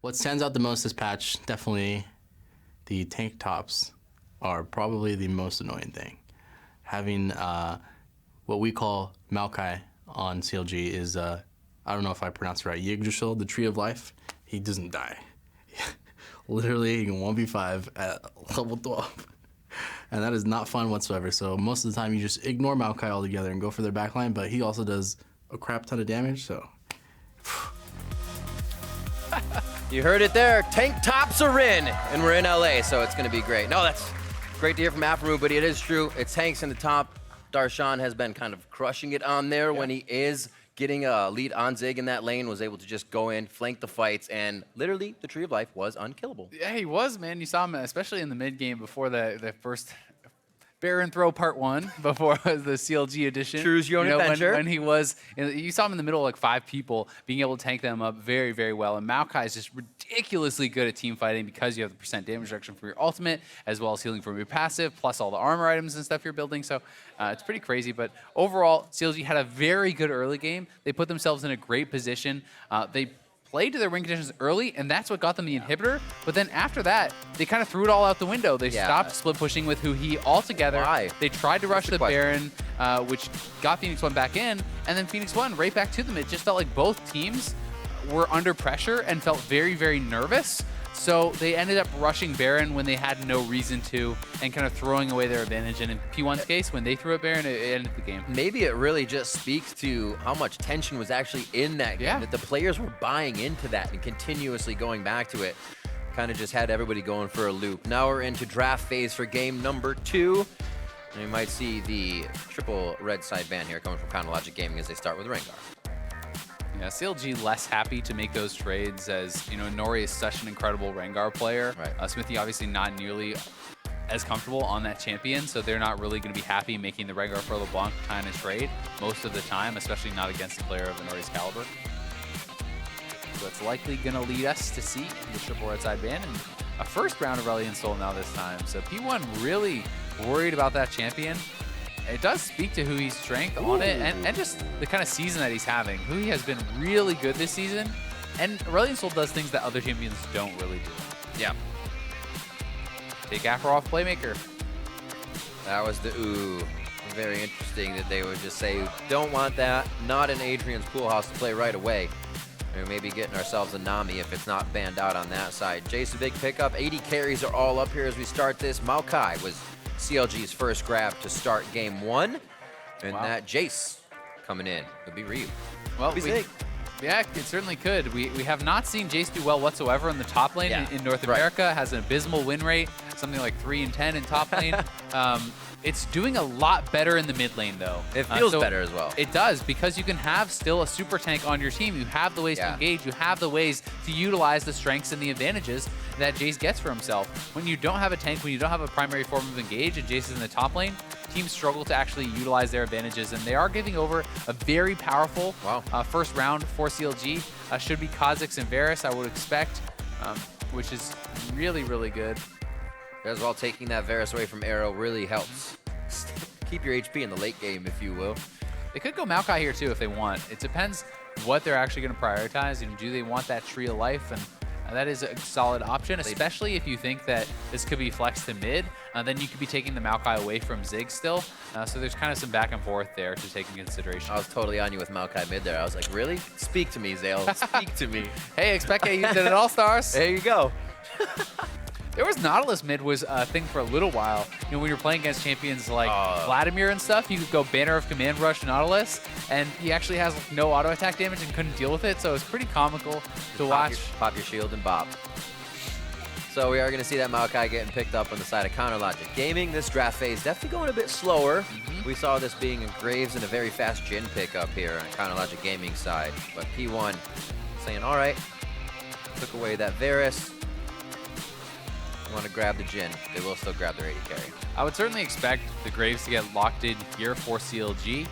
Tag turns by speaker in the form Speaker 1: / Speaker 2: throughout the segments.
Speaker 1: What stands out the most this patch, definitely the tank tops are probably the most annoying thing. Having what we call Maokai on CLG is, I don't know if I pronounced it right, Yggdrasil, the Tree of Life. He doesn't die. Literally, he can 1v5 at level 12. And that is not fun whatsoever. So most of the time, you just ignore Maokai altogether and go for their backline, but he also does a crap ton of damage, so...
Speaker 2: You heard it there. Tank tops are in, and we're in LA, so it's going to be great. No, that's great to hear from Afamu, but it is true. It's tanks in the top. Darshan has been kind of crushing it on there when he is getting a lead on Zig in that lane, was able to just go in, flank the fights, and literally the Tree of Life was unkillable.
Speaker 3: Yeah, he was, man. You saw him, especially in the mid game before the first Baron Throw Part 1 before the CLG edition.
Speaker 2: Choose your own adventure.
Speaker 3: When he was, you saw him in the middle of like 5 people, being able to tank them up very, very well. And Maokai is just ridiculously good at team fighting because you have the % damage reduction from your ultimate, as well as healing from your passive, plus all the armor items and stuff you're building. So it's pretty crazy. But overall, CLG had a very good early game. They put themselves in a great position. They played to their win conditions early, and that's what got them the inhibitor. But then after that, they kind of threw it all out the window. They stopped split pushing with Huhi altogether.
Speaker 2: Why?
Speaker 3: They tried to rush the Baron, which got Phoenix 1 back in, and then Phoenix 1 right back to them. It just felt like both teams were under pressure and felt very, very nervous. So they ended up rushing Baron when they had no reason to and kind of throwing away their advantage. And in P1's case, when they threw at Baron, it ended the game.
Speaker 2: Maybe it really just speaks to how much tension was actually in that game, that the players were buying into that and continuously going back to it. Kind of just had everybody going for a loop. Now we're into draft phase for game number 2. And we might see the triple red side ban here coming from Chronologic Gaming as they start with Rengar.
Speaker 3: Yeah, CLG less happy to make those trades as, you know, Nori is such an incredible Rengar player.
Speaker 2: Right.
Speaker 3: Smithy obviously not nearly as comfortable on that champion, so they're not really going to be happy making the Rengar for LeBlanc kind of trade most of the time, especially not against a player of Nori's caliber. So it's likely going to lead us to see the triple red side ban and a first round of Reliant Soul now this time. So P1 really worried about that champion. It does speak to Hui's strength on it and just the kind of season that he's having. Hui has been really good this season, and Reliant Soul does things that other champions don't really do.
Speaker 2: Yeah.
Speaker 3: Take Afro off Playmaker.
Speaker 2: That was the ooh. Very interesting that they would just say, don't want that, not in Adrian's pool house to play right away. And maybe getting ourselves a Nami if it's not banned out on that side. Jace, a big pickup. 80 carries are all up here as we start this. Maokai was CLG's first grab to start game 1. And that Jace coming in. It'll be Ryu.
Speaker 3: Well, yeah, it certainly could. We have not seen Jace do well whatsoever in the top lane in North America. Has an abysmal win rate, something like 3-10 in top lane. It's doing a lot better in the mid lane, though.
Speaker 2: It feels better as well.
Speaker 3: It does, because you can have still a super tank on your team. You have the ways to engage. You have the ways to utilize the strengths and the advantages that Jace gets for himself. When you don't have a tank, when you don't have a primary form of engage, and Jace is in the top lane, teams struggle to actually utilize their advantages, and they are giving over a very powerful first round for CLG. Should be Kha'Zix and Varus, I would expect, which is really, really good.
Speaker 2: As well, taking that Varus away from Arrow really helps. Keep your HP in the late game, if you will.
Speaker 3: They could go Maokai here, too, if they want. It depends what they're actually going to prioritize. And do they want that Tree of Life? And that is a solid option, especially if you think that this could be flexed to mid. Then you could be taking the Maokai away from Zig still. So there's kind of some back and forth there to take into consideration.
Speaker 2: I was totally on you with Maokai mid there. I was like, really? Speak to me, Zale. Speak to me.
Speaker 3: Hey, Expecke used it at All-Stars.
Speaker 2: There you go.
Speaker 3: There was Nautilus mid was a thing for a little while. You know, when you're playing against champions like Vladimir and stuff, you could go Banner of Command Rush Nautilus, and he actually has like, no auto attack damage and couldn't deal with it, so it's pretty comical to watch.
Speaker 2: Pop your shield and bop. So we are going to see that Maokai getting picked up on the side of Chronologic Gaming. This draft phase definitely going a bit slower. We saw this being a Graves and a very fast Jhin pickup here on Chronologic Gaming side, but P1 saying, all right, took away that Varus. Want to grab the Jhin. They will still grab their 80 carry.
Speaker 3: I would certainly expect the Graves to get locked in here for CLG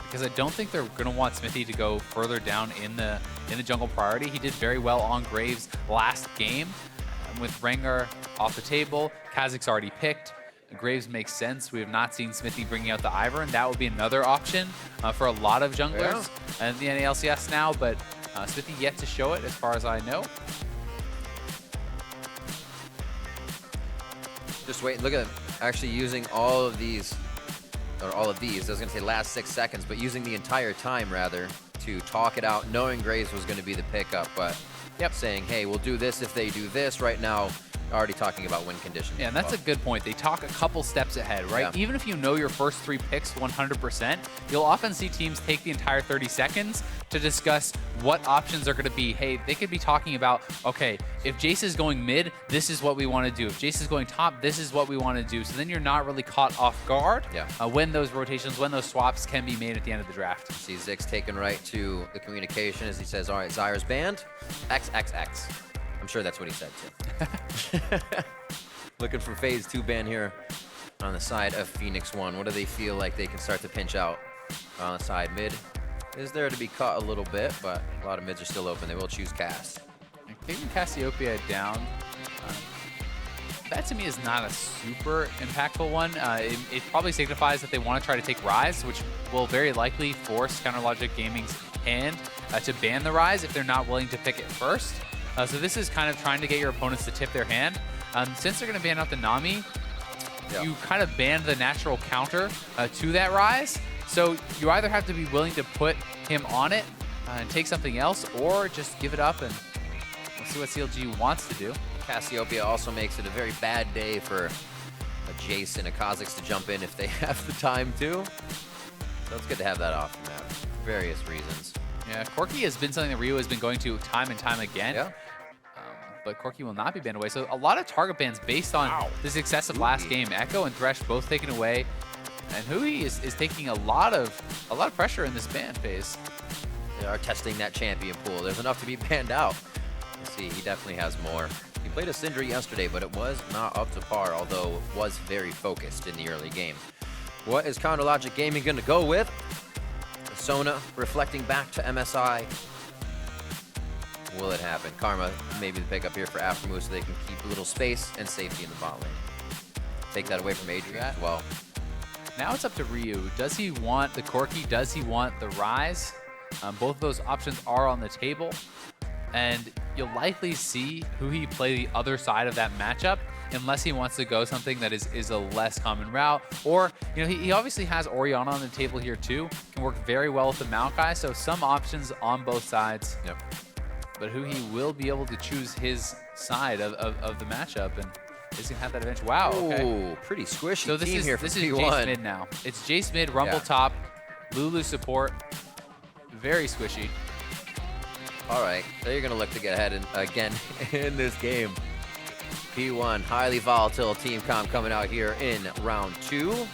Speaker 3: because I don't think they're going to want Smithy to go further down in the jungle priority. He did very well on Graves last game with Rengar off the table. Kha'Zix already picked. Graves makes sense. We have not seen Smithy bringing out the Ivern. That would be another option for a lot of junglers and the NALCS now, but Smithy yet to show it as far as I know.
Speaker 2: Just wait, look at them. Actually using all of these, or all of these, I was gonna say last 6 seconds, but using the entire time rather to talk it out, knowing Graves was gonna be the pickup, but saying, hey, we'll do this if they do this. Right now, already talking about win conditions.
Speaker 3: Yeah, and that's a good point. They talk a couple steps ahead, right?
Speaker 2: Yeah.
Speaker 3: Even if you know your first 3 picks 100%, you'll often see teams take the entire 30 seconds to discuss what options are going to be. Hey, they could be talking about, okay, if Jace is going mid, this is what we want to do. If Jace is going top, this is what we want to do. So then you're not really caught off guard when those rotations, when those swaps can be made at the end of the draft.
Speaker 2: See Zix taken right to the communication as he says, all right, Zyre's banned, XXX. I'm sure that's what he said too. Looking for phase 2 ban here on the side of Phoenix 1. What do they feel like they can start to pinch out on the side? Mid is there to be caught a little bit, but a lot of mids are still open. They will choose Cass.
Speaker 3: Taking Cassiopeia down, that to me is not a super impactful one. It probably signifies that they want to try to take Rise, which will very likely force CounterLogic Gaming's hand to ban the Rise if they're not willing to pick it first. So this is kind of trying to get your opponents to tip their hand. Since they're going to ban out the Nami, you kind of ban the natural counter to that Rise. So you either have to be willing to put him on it and take something else, or just give it up and we'll see what CLG wants to do.
Speaker 2: Cassiopeia also makes it a very bad day for a Jace and a Kha'Zix to jump in if they have the time to. So it's good to have that off the map for various reasons.
Speaker 3: Yeah, Corki has been something that Rio has been going to time and time again.
Speaker 2: Yeah.
Speaker 3: But Corki will not be banned away. So a lot of target bans based on the success of last game. Echo and Thresh both taken away. And Hui is taking a lot of pressure in this ban phase.
Speaker 2: They are testing that champion pool. There's enough to be banned out. Let's see, he definitely has more. He played a Syndra yesterday, but it was not up to par, although it was very focused in the early game. What is CounterLogic Gaming going to go with? Sona reflecting back to MSI. Will it happen? Karma maybe the pickup here for Aftermove so they can keep a little space and safety in the bot lane. Take that away from Adrian as well.
Speaker 3: Now it's up to Ryu. Does he want the Corki? Does he want the Rise? Both of those options are on the table. And you'll likely see Hui play the other side of that matchup unless he wants to go something that is a less common route. Or, you know, he obviously has Orianna on the table here too. Can work very well with the Maokai, so some options on both sides.
Speaker 2: Yep.
Speaker 3: But Hui will be able to choose his side of the matchup, and he's gonna have that advantage. Wow, okay.
Speaker 2: Ooh, pretty squishy
Speaker 3: So this
Speaker 2: team
Speaker 3: is
Speaker 2: here for
Speaker 3: Jace
Speaker 2: P1.
Speaker 3: mid now. It's Jace mid, Rumble top, Lulu support. Very squishy.
Speaker 2: All right, they're going to look to get ahead again in this game. P1, highly volatile team comp coming out here in round 2. Well,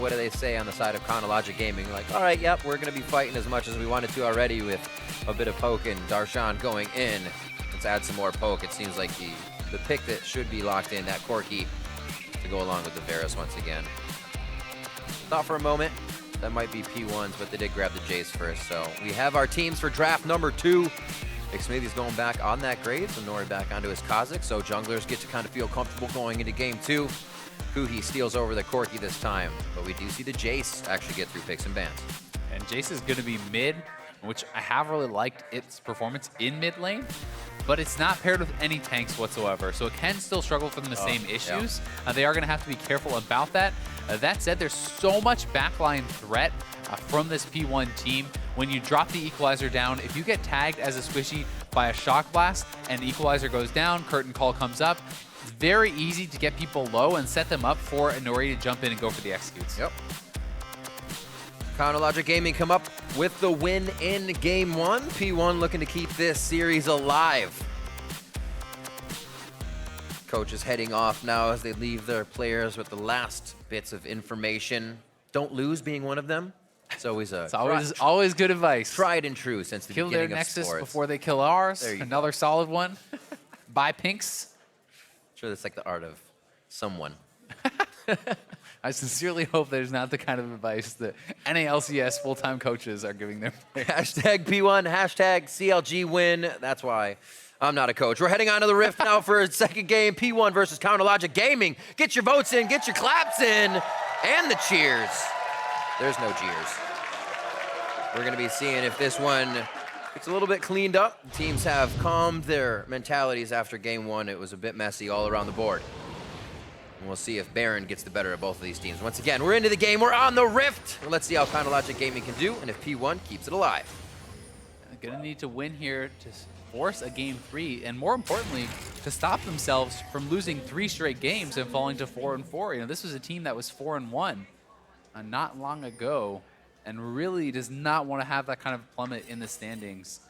Speaker 2: what do they say on the side of CounterLogic Gaming? Like, all right, yep, we're going to be fighting as much as we wanted to already with a bit of poke and Darshan going in. Let's add some more poke. It seems like the pick that should be locked in, that Corki, to go along with the Varus once again. Thought for a moment that might be P1s, but they did grab the Jace first. So we have our teams for draft number 2. Xmithie's going back on that Graves, and Nori back onto his Kha'Zix, so junglers get to kind of feel comfortable going into game 2. Kuhi steals over the Corki this time, but we do see the Jace actually get through picks and bans.
Speaker 3: And Jace is going to be mid, which I have really liked its performance in mid lane, but it's not paired with any tanks whatsoever, so it can still struggle from the same issues. They are going to have to be careful about that. That said, there's so much backline threat from this P1 team. When you drop the equalizer down, if you get tagged as a squishy by a shock blast and the equalizer goes down, curtain call comes up, it's very easy to get people low and set them up for Nori to jump in and go for the executes.
Speaker 2: Yep. CounterLogic Gaming come up with the win in game 1. P1 looking to keep this series alive. Coach is heading off now as they leave their players with the last bits of information. Don't lose being one of them. It's always
Speaker 3: always good advice.
Speaker 2: Tried and true since the
Speaker 3: Kill
Speaker 2: beginning
Speaker 3: their
Speaker 2: of
Speaker 3: Nexus
Speaker 2: sports.
Speaker 3: before they kill ours.
Speaker 2: There you
Speaker 3: Another solid one. Buy pinks.
Speaker 2: Sure, that's like the art of someone.
Speaker 3: I sincerely hope there's not the kind of advice that NALCS full-time coaches are giving their players.
Speaker 2: Hashtag P1, hashtag CLG win. That's why I'm not a coach. We're heading on to the Rift now for a second game. P1 versus CounterLogic Gaming. Get your votes in, get your claps in, and the cheers. There's no cheers. We're going to be seeing if this one gets a little bit cleaned up. Teams have calmed their mentalities after game 1. It was a bit messy all around the board. And we'll see if Baron gets the better of both of these teams. Once again, we're into the game. We're on the Rift. Let's see how Logic Gaming can do and if P1 keeps it alive.
Speaker 3: They're going to need to win here to force a game 3, and more importantly, to stop themselves from losing 3 straight games and falling to 4-4. You know, this was a team that was 4-1 not long ago, and really does not want to have that kind of plummet in the standings.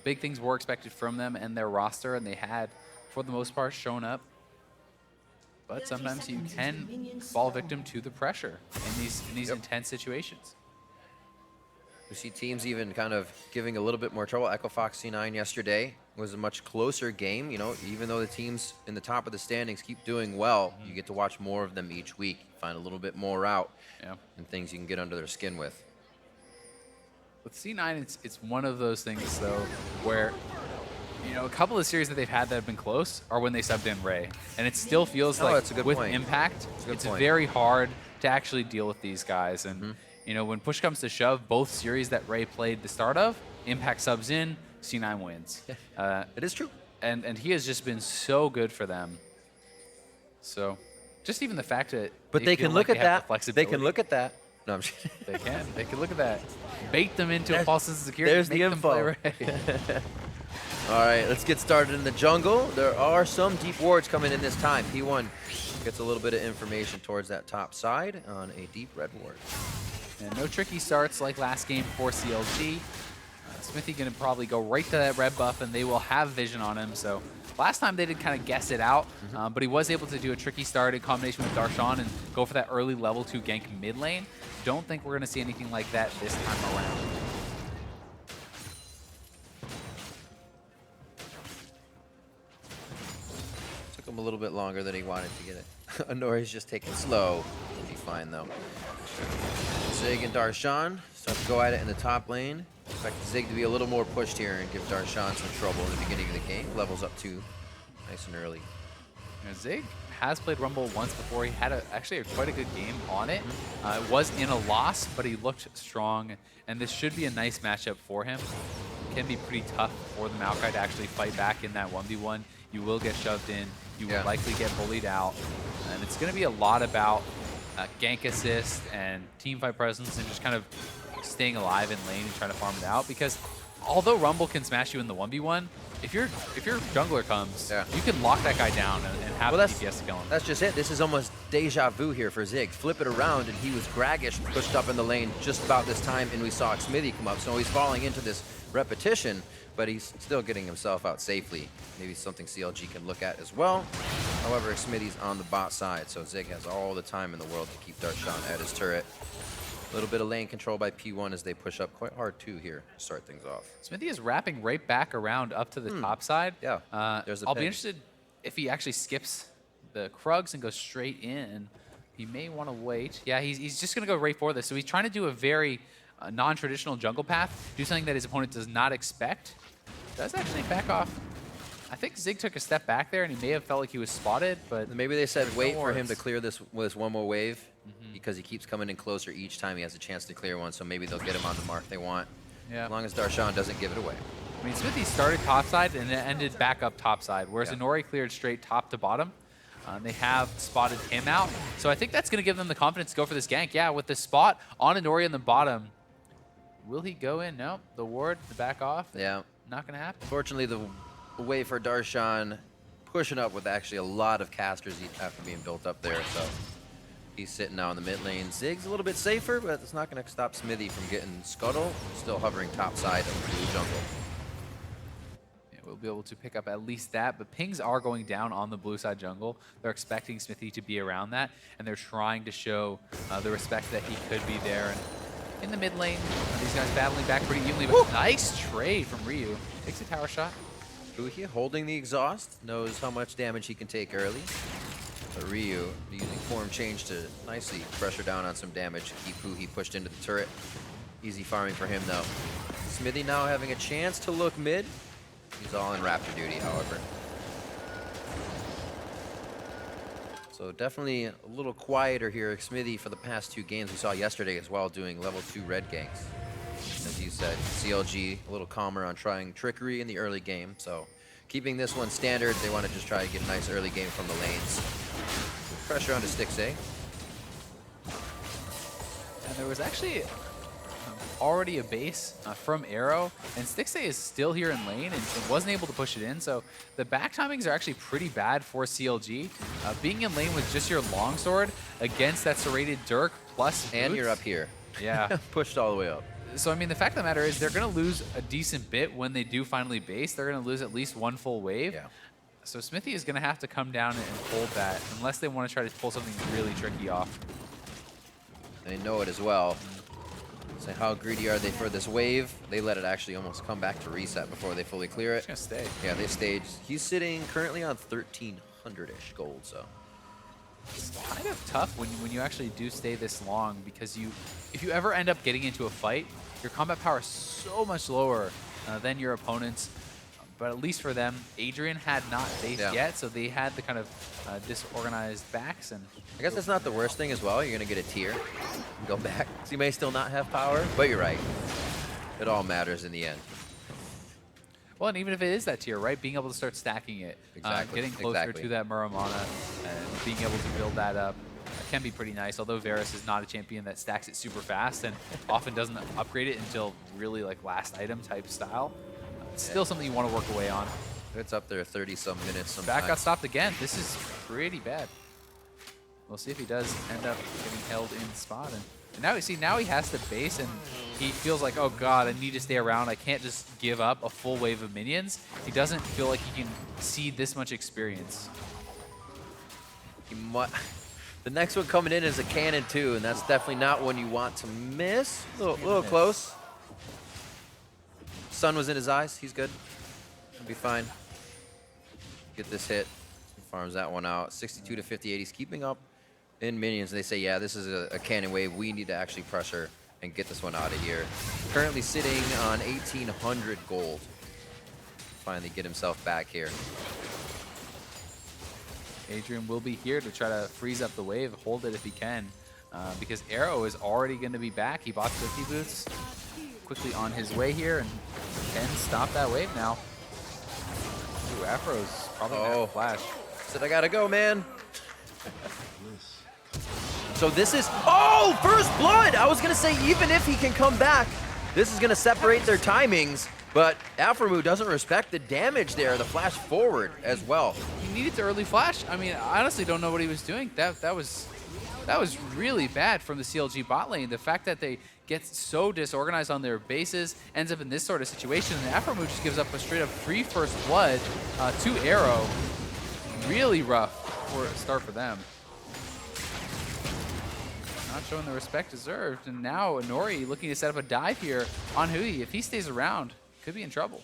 Speaker 3: Big things were expected from them and their roster, and they had, for the most part, shown up. But sometimes you can fall victim to the pressure in these intense situations.
Speaker 2: We see teams even kind of giving a little bit more trouble. Echo Fox C9 yesterday was a much closer game. You know, even though the teams in the top of the standings keep doing well, you get to watch more of them each week. Find a little bit more out and things you can get under their skin with.
Speaker 3: With C9, it's one of those things, though, where, you know, a couple of series that they've had that have been close are when they subbed in Ray. And it still feels like
Speaker 2: that's a good
Speaker 3: with
Speaker 2: point.
Speaker 3: Impact, it's very hard to actually deal with these guys. And, you know, when push comes to shove, both series that Ray played the start of, Impact subs in, C9 wins.
Speaker 2: It is true.
Speaker 3: And he has just been so good for them. So just even the fact that
Speaker 2: they can look at that. They can look at that. No, I'm just
Speaker 3: They can. They can look at that. Bait them into a false sense of security.
Speaker 2: There's the info. All right, let's get started in the jungle. There are some deep wards coming in this time. P1 gets a little bit of information towards that top side on a deep red ward.
Speaker 3: And no tricky starts like last game for CLG. Smithy going to probably go right to that red buff, and they will have vision on him. So last time they did kind of guess it out, but he was able to do a tricky start in combination with Darshan and go for that early level 2 gank mid lane. Don't think we're going to see anything like that this time around.
Speaker 2: Took him a little bit longer than he wanted to get it. Honori's just taking slow. He'll be fine though. Zig and Darshan start to go at it in the top lane. Expect Zig to be a little more pushed here and give Darshan some trouble in the beginning of the game. Levels up 2 nice and early.
Speaker 3: You know, Zig has played Rumble once before. He had actually quite a good game on it. It was in a loss, but he looked strong, and this should be a nice matchup for him. It can be pretty tough for the Maokai to actually fight back in that 1v1. You will get shoved in. You will likely get bullied out, and it's going to be a lot about gank assist and teamfight presence and just kind of staying alive in lane and trying to farm it out, because although Rumble can smash you in the 1v1, if your jungler comes, you can lock that guy down and have the DPS going.
Speaker 2: That's just it. This is almost deja vu here for Zig. Flip it around, and he was Graggish pushed up in the lane just about this time, and we saw Smithy come up. So he's falling into this repetition, but he's still getting himself out safely. Maybe something CLG can look at as well. However, Smithy's on the bot side, so Zig has all the time in the world to keep Darshan at his turret. A little bit of lane control by P1 as they push up quite hard too here to start things off.
Speaker 3: Smithy is wrapping right back around up to the top side.
Speaker 2: Yeah, there's the
Speaker 3: I'll
Speaker 2: ping.
Speaker 3: be interested if he actually skips the Krugs and goes straight in. He may want to wait. Yeah, he's just going to go right for this. So he's trying to do a very non-traditional jungle path, do something that his opponent does not expect. Does actually back off. I think Zig took a step back there, and he may have felt like he was spotted, but
Speaker 2: maybe they said wait for him to clear this one more wave, because he keeps coming in closer each time he has a chance to clear one, so maybe they'll get him on the mark they want.
Speaker 3: Yeah.
Speaker 2: As long as Darshan doesn't give it away.
Speaker 3: I mean, Smithy started topside and it ended back up topside, whereas Inori cleared straight top to bottom. They have spotted him out, so I think that's going to give them the confidence to go for this gank. Yeah, with the spot on Inori in the bottom, will he go in? No, the ward, the back off.
Speaker 2: Yeah.
Speaker 3: Not going to happen.
Speaker 2: Fortunately, the way for Darshan pushing up with actually a lot of casters after being built up there, so he's sitting now in the mid lane. Zig's a little bit safer, but it's not going to stop Smithy from getting Scuttle. Still hovering top side of the blue jungle.
Speaker 3: Yeah, we'll be able to pick up at least that, but pings are going down on the blue side jungle. They're expecting Smithy to be around that, and they're trying to show the respect that he could be there. And in the mid lane, these guys battling back pretty evenly, but nice trade from Ryu. Takes a tower shot.
Speaker 2: Puhi holding the exhaust, knows how much damage he can take early. But Ryu using form change to nicely pressure down on some damage, keep Puhi pushed into the turret. Easy farming for him though. Smithy now having a chance to look mid. He's all in Raptor duty, however. So definitely a little quieter here. Smithy for the past 2 games we saw yesterday as well, doing level 2 red ganks. As you said, CLG a little calmer on trying trickery in the early game. So keeping this one standard, they want to just try to get a nice early game from the lanes. Pressure onto Stixay.
Speaker 3: And there was actually already a base from Arrow, and Stixay is still here in lane and wasn't able to push it in. So the back timings are actually pretty bad for CLG. Being in lane with just your longsword against that serrated Dirk plus boots,
Speaker 2: And you're up here.
Speaker 3: Yeah.
Speaker 2: Pushed all the way up.
Speaker 3: So, I mean, the fact of the matter is they're going to lose a decent bit when they do finally base. They're going to lose at least one full wave.
Speaker 2: Yeah.
Speaker 3: So Smithy is going to have to come down and hold that unless they want to try to pull something really tricky off.
Speaker 2: They know it as well. So how greedy are they for this wave? They let it actually almost come back to reset before they fully clear it.
Speaker 3: Just going to stay.
Speaker 2: Yeah, they staged. He's sitting currently on 1,300-ish gold, so.
Speaker 3: It's kind of tough when you actually do stay this long, because if you ever end up getting into a fight, your combat power is so much lower than your opponent's. But at least for them, Adrian had not based yet, so they had the kind of disorganized backs. And
Speaker 2: I guess that's not the worst thing as well. You're going to get a tier and go back. So you may still not have power, but you're right. It all matters in the end.
Speaker 3: well, and even if it is that tier, right, being able to start stacking it, getting closer to that Muramana, and being able to build that up can be pretty nice. Although Varus is not a champion that stacks it super fast and often doesn't upgrade it until really like last item type style. Still something you want to work away on.
Speaker 2: It's up there 30-some minutes sometimes.
Speaker 3: Back got stopped again. This is pretty bad. We'll see if he does end up getting held in spot. And now he has to base, and he feels like, oh god, I need to stay around. I can't just give up a full wave of minions. He doesn't feel like he can see this much experience.
Speaker 2: The next one coming in is a cannon too, and that's definitely not one you want to miss. A little close. Sun was in his eyes. He's good. He'll be fine. Get this hit. He farms that one out. 62 to 58. He's keeping up in minions. They say, yeah, this is a cannon wave. We need to actually pressure and get this one out of here. Currently sitting on 1,800 gold. Finally get himself back here.
Speaker 3: Adrian will be here to try to freeze up the wave, hold it if he can, because Arrow is already going to be back. He bought 50 boots. Quickly on his way here and can stop that wave now. Ooh, Afro's probably gonna have a flash.
Speaker 2: Said, I gotta go, man. So this is, first blood! I was gonna say, even if he can come back, this is gonna separate their timings, but Afromu doesn't respect the damage there, the flash forward as well.
Speaker 3: He needed the early flash. I mean, I honestly don't know what he was doing. That was really bad from the CLG bot lane. The fact that they get so disorganized on their bases, ends up in this sort of situation, and Afromu just gives up a straight up free first blood to Arrow. Really rough start for them. Not showing the respect deserved, and now Nori looking to set up a dive here on Hui. If he stays around, could be in trouble.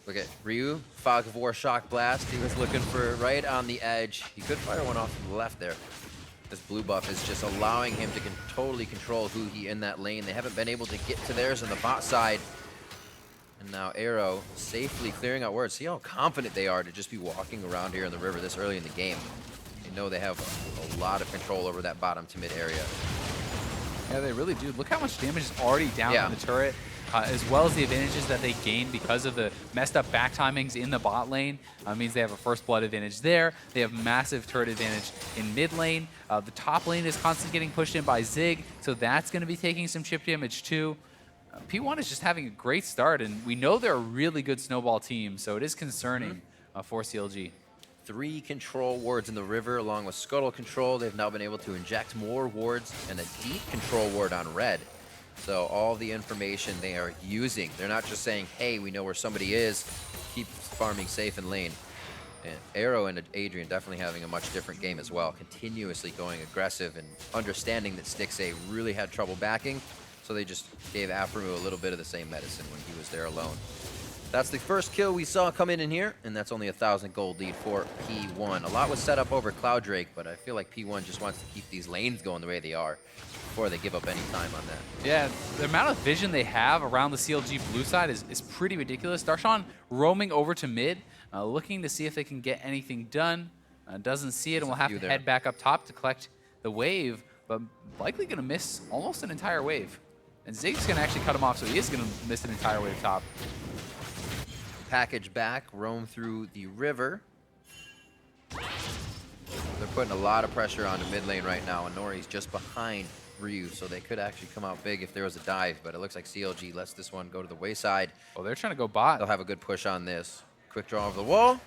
Speaker 2: Look at Ryu, Fog of War Shock Blast. He was looking for right on the edge. He could fire one off to the left there. This blue buff is just allowing him to totally control Hui in that lane. They haven't been able to get to theirs on the bot side. And now Arrow safely clearing out wards. See how confident they are to just be walking around here in the river this early in the game. They know they have a lot of control over that bottom to mid area.
Speaker 3: Yeah, they really do. Look how much damage is already down on the turret, as well as the advantages that they gain because of the messed up back timings in the bot lane. Means they have a first blood advantage there. They have massive turret advantage in mid lane. The top lane is constantly getting pushed in by Zig, so that's going to be taking some chip damage too. P1 is just having a great start, and we know they're a really good snowball team, so it is concerning for CLG.
Speaker 2: 3 control wards in the river along with Scuttle control. They've now been able to inject more wards and a deep control ward on red. So all the information they are using, they're not just saying, hey, we know where somebody is, keep farming safe in lane. And Arrow and Adrian definitely having a much different game as well, continuously going aggressive and understanding that Stixay really had trouble backing, so they just gave Afromu a little bit of the same medicine when he was there alone. That's the first kill we saw come in here, and that's only 1,000 gold lead for P1. A lot was set up over Cloud Drake, but I feel like P1 just wants to keep these lanes going the way they are before they give up any time on that.
Speaker 3: Yeah, the amount of vision they have around the CLG blue side is pretty ridiculous. Darshan roaming over to mid, looking to see if they can get anything done. Doesn't see it, and will have to head back up top to collect the wave, but likely going to miss almost an entire wave. And Zig's going to actually cut him off, so he is going to miss an entire wave top.
Speaker 2: Package back, roam through the river. They're putting a lot of pressure on the mid lane right now, and Nori's just behind Ryu, so they could actually come out big if there was a dive, but it looks like CLG lets this one go to the wayside.
Speaker 3: Well, they're trying to go bot.
Speaker 2: They'll have a good push on this. Quick draw over the wall.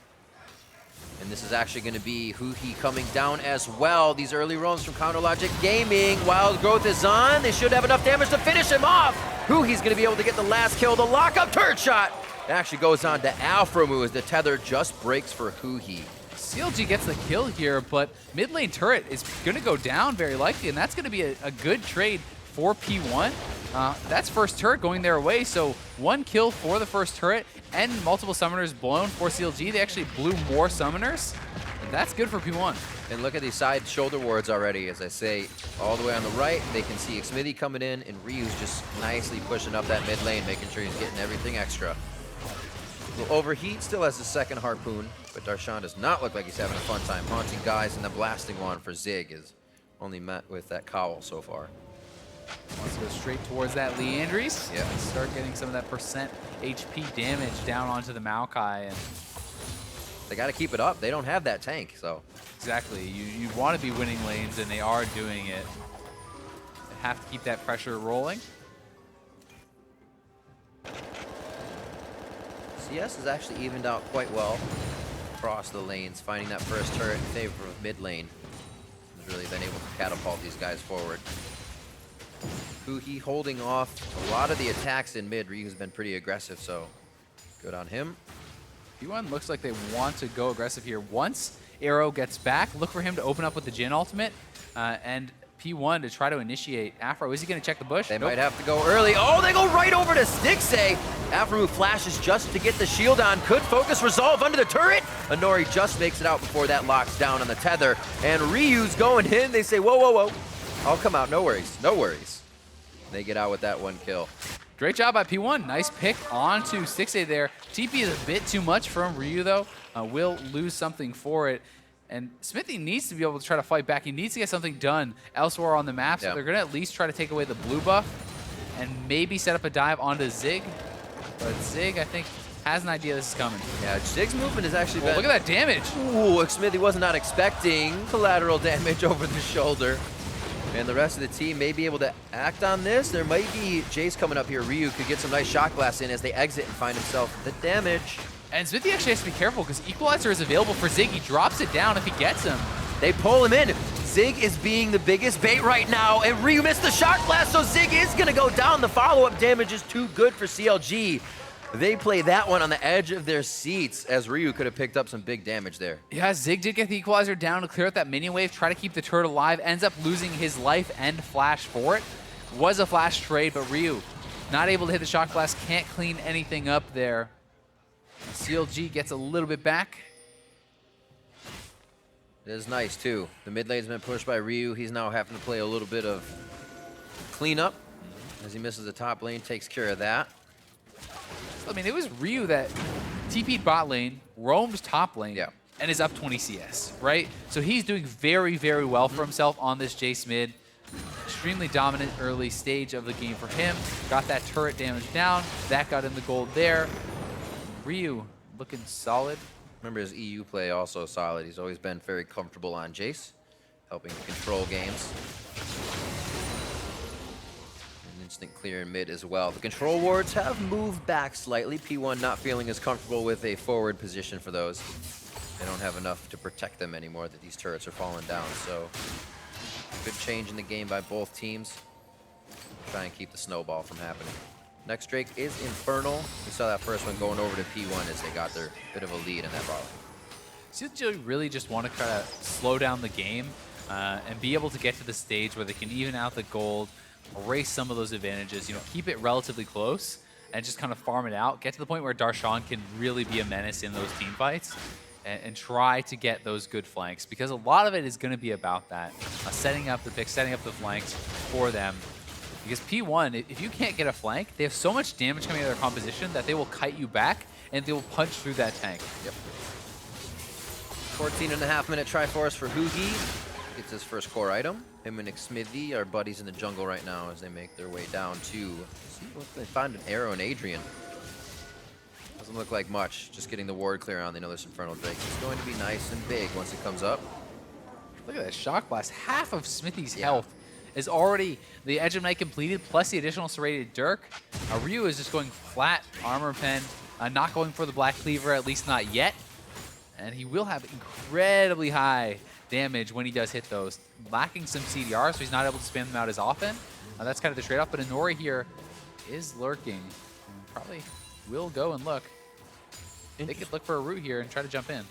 Speaker 2: And this is actually going to be Huhi coming down as well. These early roams from Counter Logic Gaming. Wild Growth is on. They should have enough damage to finish him off. Huhi's going to be able to get the last kill. The lock-up turret shot. It actually goes on to Alframu as the tether just breaks for Huhi.
Speaker 3: CLG gets the kill here, but mid lane turret is going to go down very likely, and that's going to be a good trade for P1. That's first turret going their way, so 1 kill for the first turret and multiple summoners blown for CLG. They actually blew more summoners, and that's good for P1.
Speaker 2: And look at these side shoulder wards already. As I say, all the way on the right, they can see Xmithy coming in, and Ryu's just nicely pushing up that mid lane, making sure he's getting everything extra. Will overheat, still has the second harpoon, but Darshan does not look like he's having a fun time haunting guys, and the blasting one for Zig is only met with that cowl so far.
Speaker 3: Wants to go straight towards that Leandries.
Speaker 2: Yeah.
Speaker 3: Start getting some of that percent HP damage down onto the Maokai. And
Speaker 2: they got to keep it up. They don't have that tank, so.
Speaker 3: Exactly. You want to be winning lanes, and they are doing it. They have to keep that pressure rolling.
Speaker 2: CS has actually evened out quite well across the lanes, finding that first turret in favor of mid lane. Has really been able to catapult these guys forward. Huhi holding off a lot of the attacks in mid. Ryu's been pretty aggressive, so good on him.
Speaker 3: P1 looks like they want to go aggressive here. Once Arrow gets back, look for him to open up with the Jhin ultimate, and P1 to try to initiate. Afro, is he going to check the bush?
Speaker 2: They might have to go early. Oh, they go right over to Stixay. Afro flashes just to get the shield on. Could focus resolve under the turret. Anori just makes it out before that locks down on the tether. And Ryu's going in. They say, whoa, whoa, whoa. I'll come out. No worries. No worries. They get out with that 1 kill.
Speaker 3: Great job by P1. Nice pick onto Stixay there. TP is a bit too much from Ryu, though. Will lose something for it. And Smithy needs to be able to try to fight back. He needs to get something done elsewhere on the map. So they're going to at least try to take away the blue buff and maybe set up a dive onto Zig. But Zig, I think, has an idea this is coming.
Speaker 2: Yeah, Zig's movement has actually been...
Speaker 3: Look at that damage.
Speaker 2: Ooh, Smithy was not expecting collateral damage over the shoulder. And the rest of the team may be able to act on this. There might be Jace coming up here. Ryu could get some nice shot glass in as they exit and find himself the damage.
Speaker 3: And Smithy actually has to be careful because Equalizer is available for Zig. He drops it down if he gets him.
Speaker 2: They pull him in. Zig is being the biggest bait right now, and Ryu missed the shot glass, so Zig is going to go down. The follow-up damage is too good for CLG. They play that one on the edge of their seats as Ryu could have picked up some big damage there.
Speaker 3: Yeah, Zig did get the Equalizer down to clear out that minion wave, try to keep the turret alive, ends up losing his life and flash for it. Was a flash trade, but Ryu not able to hit the shot glass, can't clean anything up there. CLG gets a little bit back.
Speaker 2: It is nice, too. The mid lane's been pushed by Ryu. He's now having to play a little bit of cleanup as he misses the top lane, takes care of that.
Speaker 3: I mean, it was Ryu that TP'd bot lane, roamed top lane, and is up 20 CS, right? So he's doing very, very well for himself on this Jace mid. Extremely dominant early stage of the game for him. Got that turret damage down. That got him the gold there. Ryu looking solid.
Speaker 2: Remember his EU play also solid. He's always been very comfortable on Jace, helping to control games. An instant clear in mid as well. The control wards have moved back slightly. P1 not feeling as comfortable with a forward position for those. They don't have enough to protect them anymore that these turrets are falling down. So good change in the game by both teams. Try and keep the snowball from happening. Next Drake is Infernal. We saw that first one going over to P1 as they got their bit of a lead in that bottle.
Speaker 3: CLG really just want to try to slow down the game and be able to get to the stage where they can even out the gold, erase some of those advantages, you know, keep it relatively close and just kind of farm it out, get to the point where Darshan can really be a menace in those team fights and try to get those good flanks, because a lot of it is going to be about that, setting up the picks, setting up the flanks for them. Because P1, if you can't get a flank, they have so much damage coming out of their composition that they will kite you back and they will punch through that tank.
Speaker 2: Yep. 14.5-minute Triforce for Hugi. Gets his first core item. Him and Xmithy are buddies in the jungle right now as they make their way down to see what they find an arrow in Adrian. Doesn't look like much. Just getting the ward clear on. They know there's Infernal Drake. It's going to be nice and big once it comes up.
Speaker 3: Look at that shock blast. Half of Smithy's health is already the Edge of Night completed, plus the additional serrated Dirk. Ryu is just going flat armor pen, not going for the Black Cleaver, at least not yet. And he will have incredibly high damage when he does hit those. Lacking some CDR, so he's not able to spam them out as often. That's kind of the trade-off, but Inori here is lurking. And probably will go and look. They could look for a route here and try to jump in.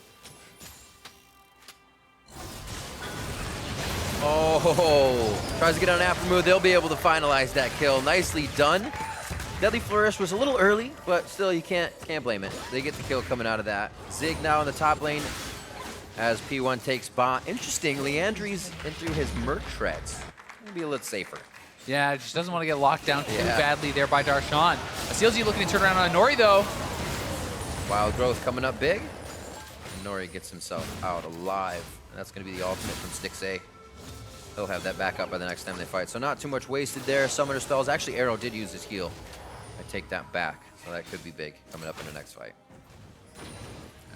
Speaker 2: Oh, tries to get on an after move. They'll be able to finalize that kill. Nicely done. Deadly Flourish was a little early, but still you can't blame it. They get the kill coming out of that. Zig now in the top lane as P1 takes bot. Interesting, Leandri's into his Merc Shreds. Maybe a little safer.
Speaker 3: Yeah, just doesn't want to get locked down too badly there by Darshan. CLG looking to turn around on Inori though.
Speaker 2: Wild Growth coming up big. Inori gets himself out alive. And that's going to be the ultimate from Styx A. He'll have that back up by the next time they fight. So not too much wasted there. Summoner spells. Actually, Arrow did use his heal. I take that back. So that could be big coming up in the next fight.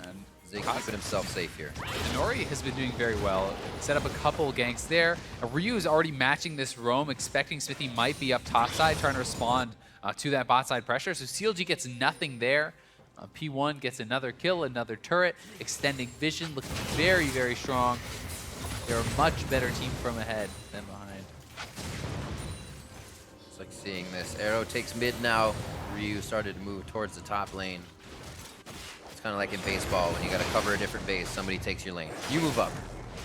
Speaker 2: And Zig keeping himself safe here.
Speaker 3: Inori has been doing very well. Set up a couple ganks there. Ryu is already matching this roam, expecting Smithy might be up top side, trying to respond to that bot side pressure. So CLG gets nothing there. P1 gets another kill, another turret, extending vision, looking very, very strong. They're a much better team from ahead than behind.
Speaker 2: It's like seeing this. Arrow takes mid now. Ryu started to move towards the top lane. It's kind of like in baseball when you got to cover a different base. Somebody takes your lane. You move up,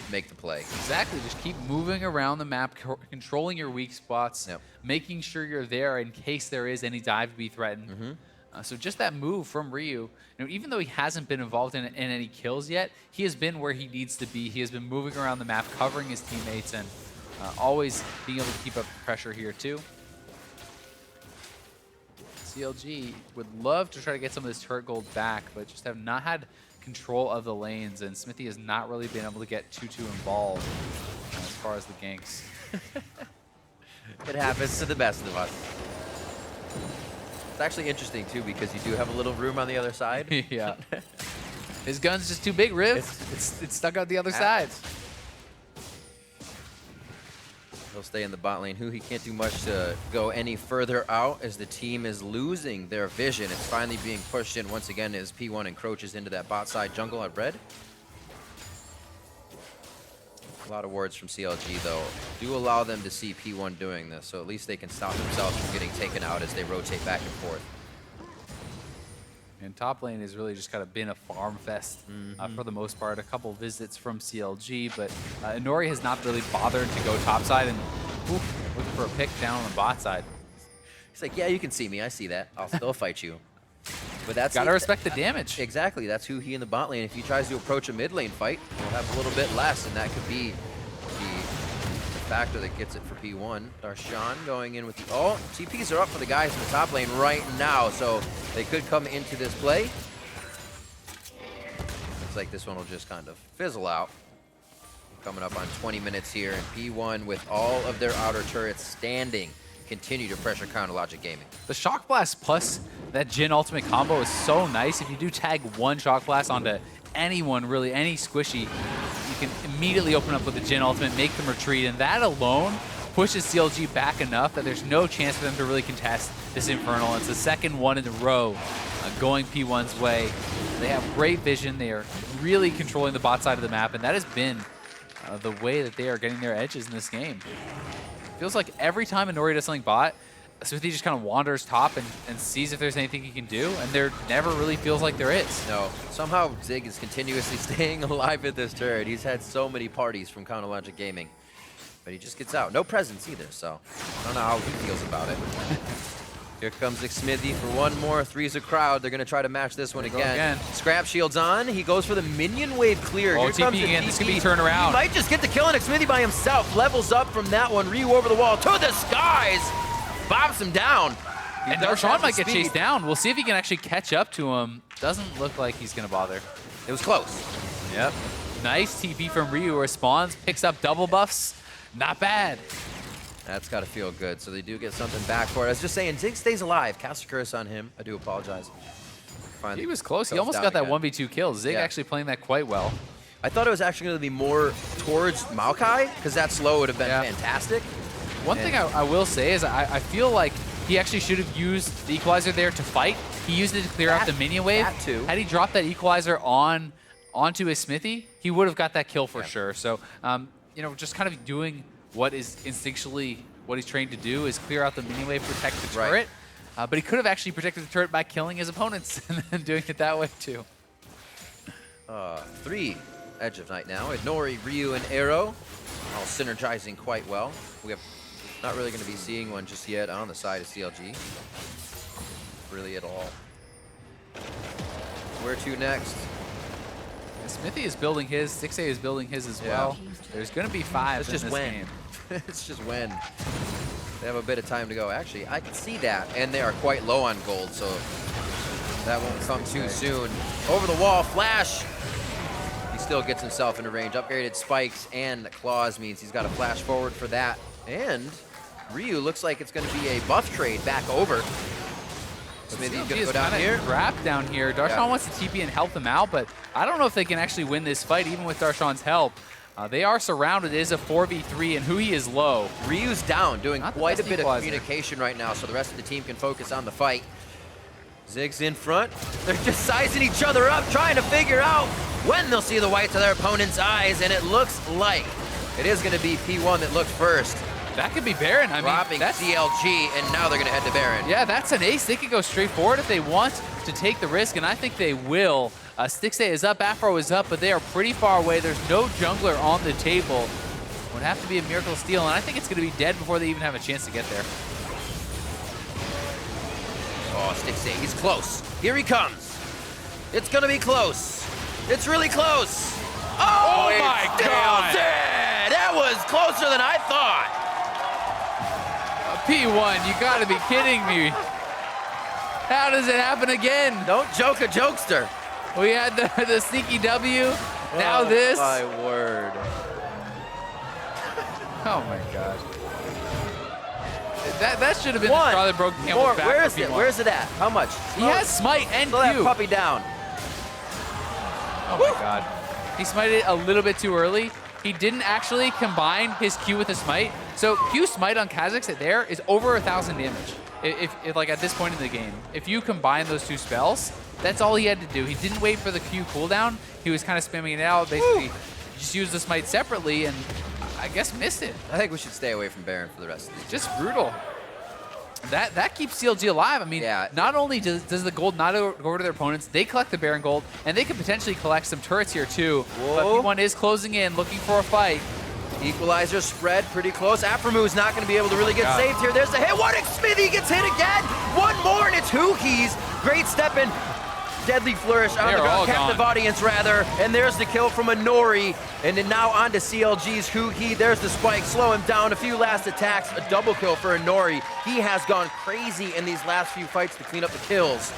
Speaker 2: make the play.
Speaker 3: Exactly. Just keep moving around the map, controlling your weak spots, making sure you're there in case there is any dive to be threatened. So just that move from Ryu, even though he hasn't been involved in any kills yet, he has been where he needs to be. He has been moving around the map, covering his teammates, and always being able to keep up pressure here too. CLG would love to try to get some of this turret gold back, but just have not had control of the lanes, and Smithy has not really been able to get too involved as far as the ganks.
Speaker 2: It happens to the best of us. It's actually interesting too because you do have a little room on the other side.
Speaker 3: Yeah. His gun's just too big, Riv. It's stuck out the other side.
Speaker 2: He'll stay in the bot lane. He can't do much to go any further out as the team is losing their vision. It's finally being pushed in once again as P1 encroaches into that bot side jungle at red. A lot of words from CLG though. Do allow them to see P1 doing this, so at least they can stop themselves from getting taken out as they rotate back and forth.
Speaker 3: And top lane has really just kind of been a farm fest for the most part. A couple visits from CLG, but Inori has not really bothered to go topside and looking for a pick down on the bot side.
Speaker 2: He's like, yeah, you can see me. I see that. I'll still fight you. But that's
Speaker 3: gotta respect the damage.
Speaker 2: Exactly. That's who he in the bot lane. If he tries to approach a mid lane fight, he'll have a little bit less, and that could be the factor that gets it for P1. Darshan going in with the ult. TPs are up for the guys in the top lane right now, so they could come into this play. Looks like this one will just kind of fizzle out. Coming up on 20 minutes here, and P1 with all of their outer turrets standing continue to pressure Counter Logic Gaming.
Speaker 3: The Shock Blast plus that Jhin ultimate combo is so nice. If you do tag one Shock Blast onto anyone, really, any squishy, you can immediately open up with the Jhin ultimate, make them retreat, and that alone pushes CLG back enough that there's no chance for them to really contest this Infernal. It's the second one in a row going P1's way. They have great vision. They are really controlling the bot side of the map, and that has been the way that they are getting their edges in this game. Feels like every time Inori does something bot, Smithy just kind of wanders top and sees if there's anything he can do, and there never really feels like there is.
Speaker 2: No. Somehow Zig is continuously staying alive at this turret. He's had so many parties from Counter Logic Gaming, but he just gets out. No presence either, so I don't know how he feels about it. Here comes Smithy for one more. Three's a crowd. They're going to try to match this one again. Scrap shield's on. He goes for the minion wave clear.
Speaker 3: Oh,
Speaker 2: Here comes the
Speaker 3: again.
Speaker 2: TP.
Speaker 3: This could be turned around.
Speaker 2: He might just get the kill on Smithy by himself. Levels up from that one. Ryu over the wall to the skies. Bobs him down.
Speaker 3: And Darshan might get chased down. We'll see if he can actually catch up to him. Doesn't look like he's going to bother.
Speaker 2: It was close.
Speaker 3: Yep. Nice TP from Ryu. Responds, picks up double buffs. Not bad.
Speaker 2: That's got to feel good. So they do get something back for it. I was just saying, Zig stays alive. Cast a curse on him. I do apologize.
Speaker 3: He was close. He almost got that 1v2 kill. Zig actually playing that quite well.
Speaker 2: I thought it was actually going to be more towards Maokai, because that slow would have been fantastic.
Speaker 3: One thing I will say is I feel like he actually should have used the equalizer there to fight. He used it to clear out the minion wave.
Speaker 2: That too.
Speaker 3: Had he dropped that equalizer onto his Smithy, he would have got that kill for sure. So, you know, just kind of doing what is instinctually what he's trained to do is clear out the minion wave, protect the turret. But he could have actually protected the turret by killing his opponents and then doing it that way too.
Speaker 2: 3 Edge of Night now. Nori, Ryu, and Arrow all synergizing quite well. We have not really going to be seeing one just yet on the side of CLG. Really at all. Where to next?
Speaker 3: And Smithy is building his, 6A is building his as well. There's going to be 5 in this game.
Speaker 2: It's just when. They have a bit of time to go. Actually, I can see that, and they are quite low on gold, so that won't come too soon. Over the wall, flash. He still gets himself into range. Upgraded spikes and claws means he's got to flash forward for that. And Ryu looks like it's going to be a buff trade back over. Smithy's going to go down here.
Speaker 3: Trapped down here. Darshan wants to TP and help them out, but I don't know if they can actually win this fight, even with Darshan's help. They are surrounded. It is a 4v3, and Hui is low.
Speaker 2: Ryu's down, doing quite a bit of communication right now, so the rest of the team can focus on the fight. Zig's in front. They're just sizing each other up, trying to figure out when they'll see the whites of their opponent's eyes, and it looks like it is going to be P1 that looked first.
Speaker 3: That could be Baron. I mean,
Speaker 2: dropping CLG, and now they're going to head to Baron.
Speaker 3: Yeah, that's an ace. They could go straight forward if they want to take the risk, and I think they will. Stixay is up, Afro is up, but they are pretty far away. There's no jungler on the table. Would have to be a Miracle Steal, and I think it's going to be dead before they even have a chance to get there.
Speaker 2: Oh, Stixay, he's close. Here he comes. It's going to be close. It's really close. Oh my God! That was closer than I thought.
Speaker 3: P1, you got to be kidding me. How does it happen again?
Speaker 2: Don't joke a jokester.
Speaker 3: We had the sneaky W, now this.
Speaker 2: Oh my word.
Speaker 3: Oh my gosh. That should have been the straw that broke Camel's back.
Speaker 2: Where is it? Where's it at? How much?
Speaker 3: He has smite and
Speaker 2: Slow
Speaker 3: Q.
Speaker 2: that puppy down.
Speaker 3: Oh my God. He smited a little bit too early. He didn't actually combine his Q with a smite. So Q smite on Kha'Zix there is over 1,000 damage. If like at this point in the game, if you combine those two spells, that's all he had to do. He didn't wait for the Q cooldown. He was kind of spamming it out. Basically, just used the smite separately and I guess missed it.
Speaker 2: I think we should stay away from Baron for the rest of these.
Speaker 3: Just brutal. That keeps CLG alive. I mean, not only does the gold not go over to their opponents, they collect the Baron gold, and they could potentially collect some turrets here too. But P1 is closing in, looking for a fight.
Speaker 2: Equalizer spread pretty close. Aphromu's not going to be able to really get saved here. There's the hit. What if Smithy gets hit again? One more, and it's Huki's. Great step in. Deadly flourish on the captive audience, rather. And there's the kill from Nori. And then now on to CLG's Huki. There's the spike. Slow him down. A few last attacks. A double kill for Nori. He has gone crazy in these last few fights to clean up the kills.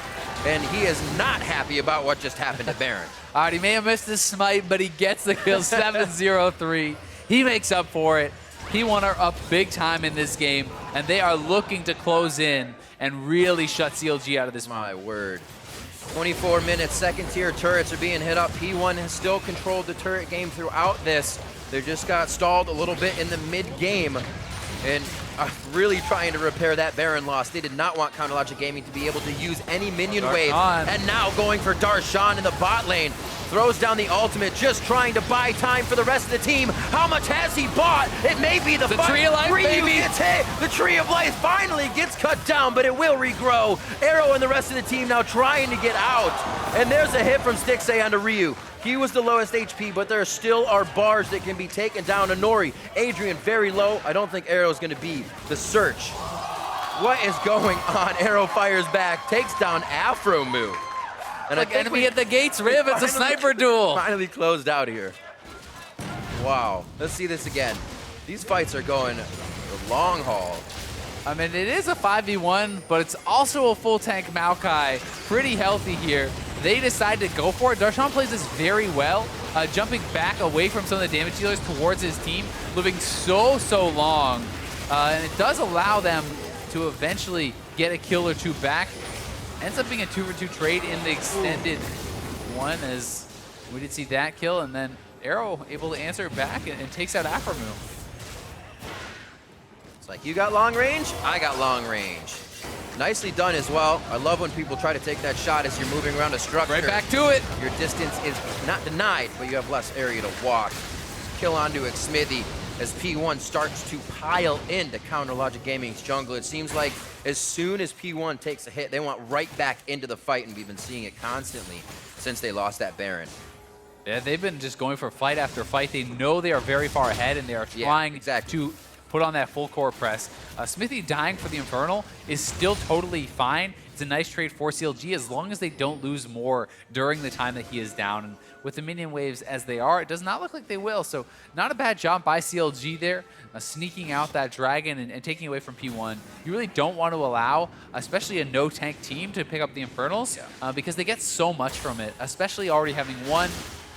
Speaker 2: And he is not happy about what just happened to Baron.
Speaker 3: All right, he may have missed his smite, but he gets the kill. 7-0-3. He makes up for it. P1 are up big time in this game, and they are looking to close in and really shut CLG out of this.
Speaker 2: My word. 24 minutes, second tier turrets are being hit up. P1 has still controlled the turret game throughout this. They just got stalled a little bit in the mid-game and are really trying to repair that Baron loss. They did not want Counter Logic Gaming to be able to use any minion wave. And now going for Darshan in the bot lane. Throws down the ultimate, just trying to buy time for the rest of the team. How much has he bought? It may be the
Speaker 3: Tree of Life, baby.
Speaker 2: Gets hit. The Tree of Life finally gets cut down, but it will regrow. Arrow and the rest of the team now trying to get out. And there's a hit from Stixay onto Ryu. He was the lowest HP, but there still are bars that can be taken down to Nori. Adrian very low. I don't think Arrow is going to be the search. What is going on? Arrow fires back, takes down Aphromu.
Speaker 3: And like enemy at the gates, Riv. It's a sniper duel.
Speaker 2: Finally closed out here. Wow. Let's see this again. These fights are going the long haul.
Speaker 3: I mean, it is a 5v1, but it's also a full tank Maokai. Pretty healthy here. They decide to go for it. Darshan plays this very well, jumping back away from some of the damage dealers towards his team, living so long. And it does allow them to eventually get a kill or two back. Ends up being a 2-for-2 trade in the extended one, as we did see that kill, and then Arrow able to answer back and takes out Aframu.
Speaker 2: It's like, you got long range, I got long range. Nicely done as well. I love when people try to take that shot as you're moving around a structure.
Speaker 3: Right back to it.
Speaker 2: Your distance is not denied, but you have less area to walk. Kill onto Xmithy as P1 starts to pile into Counter Logic Gaming's jungle. It seems like as soon as P1 takes a hit, they want right back into the fight, and we've been seeing it constantly since they lost that Baron.
Speaker 3: Yeah, they've been just going for fight after fight. They know they are very far ahead, and they are trying to put on that full core press. Xmithy dying for the Infernal is still totally fine. It's a nice trade for CLG as long as they don't lose more during the time that he is down. And with the minion waves as they are, it does not look like they will. So not a bad job by CLG there, sneaking out that Dragon and taking away from P1. You really don't want to allow, especially a no-tank team, to pick up the Infernals because they get so much from it, especially already having won.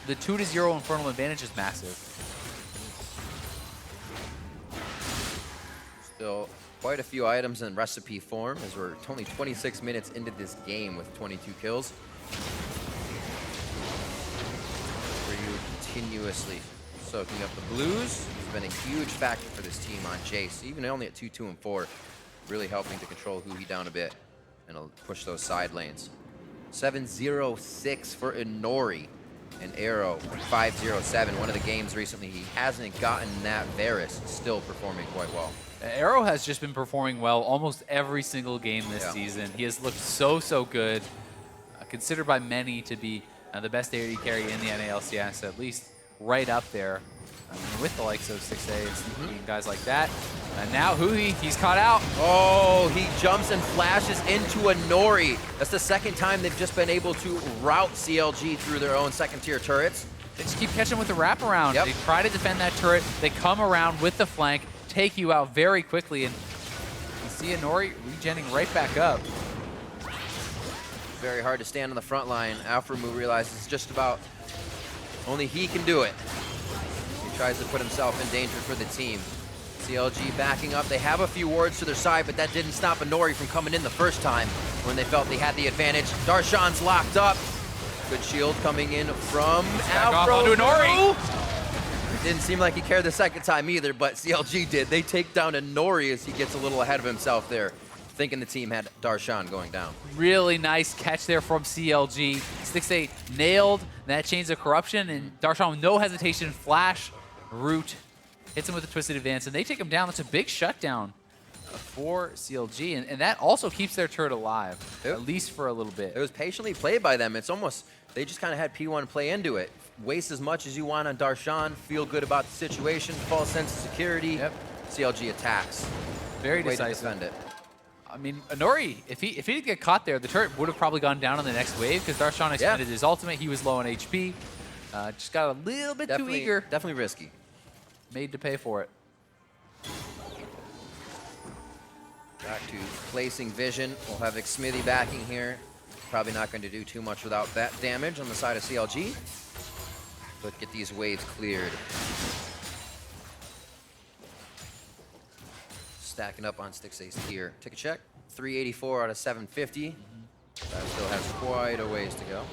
Speaker 3: The 2-0 Infernal advantage is massive.
Speaker 2: Still quite a few items in recipe form as we're only 26 minutes into this game with 22 kills. Ryu continuously soaking up the blues. It's been a huge factor for this team on Jace, even only at 2-2 and 4, really helping to control Huhi down a bit and push those side lanes. 7-0-6 for Inori. And Arrow 5-0-7. One of the games recently he hasn't gotten that Varus, still performing quite well.
Speaker 3: Arrow has just been performing well almost every single game this season. He has looked so good, considered by many to be the best AD carry in the NALCS, at least right up there with the likes of 6A and guys like that. And now Huhi, he's caught out.
Speaker 2: Oh, he jumps and flashes into a Nori. That's the second time they've just been able to route CLG through their own second-tier turrets.
Speaker 3: They just keep catching with the wraparound. They try to defend that turret. They come around with the flank, take you out very quickly, and you see a Nori regenning right back up.
Speaker 2: Very hard to stand on the front line. Aframu realizes just about only he can do it. He tries to put himself in danger for the team. CLG backing up. They have a few wards to their side, but that didn't stop Inori from coming in the first time when they felt they had the advantage. Darshan's locked up. Good shield coming in from Aframu. It didn't seem like he cared the second time either, but CLG did. They take down Inori as he gets a little ahead of himself there, thinking the team had Darshan going down.
Speaker 3: Really nice catch there from CLG. 6A nailed that Chains of Corruption, and Darshan with no hesitation, flash, root, hits him with a Twisted Advance, and they take him down. That's a big shutdown for CLG, and that also keeps their turret alive, at least for a little bit.
Speaker 2: It was patiently played by them. It's almost, they just kind of had P1 play into it. Waste as much as you want on Darshan, feel good about the situation, false sense of security. CLG attacks.
Speaker 3: Very
Speaker 2: Way
Speaker 3: decisive.
Speaker 2: to defend it.
Speaker 3: I mean, Inori, if he didn't get caught there, the turret would have probably gone down on the next wave because Darshan expended his ultimate. He was low on HP. Just got a little bit too eager.
Speaker 2: Definitely risky.
Speaker 3: Made to pay for it.
Speaker 2: Back to placing vision. We'll have Xmithy backing here. Probably not going to do too much without that damage on the side of CLG. But get these waves cleared. Stacking up on Stixace's tier. Take a check. 384 out of 750. That still has quite a ways to go.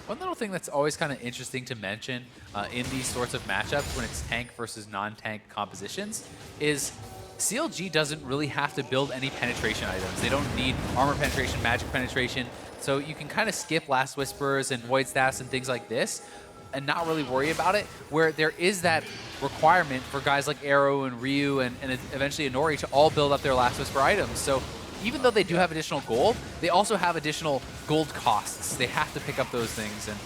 Speaker 3: One little thing that's always kind of interesting to mention in these sorts of matchups when it's tank versus non-tank compositions is CLG doesn't really have to build any penetration items. They don't need armor penetration, magic penetration, so you can kind of skip Last Whispers and Void Staffs and things like this and not really worry about it, where there is that requirement for guys like Arrow and Ryu and eventually Inori to all build up their Last Whisper items. So even though they do have additional gold, they also have additional gold costs. They have to pick up those things, and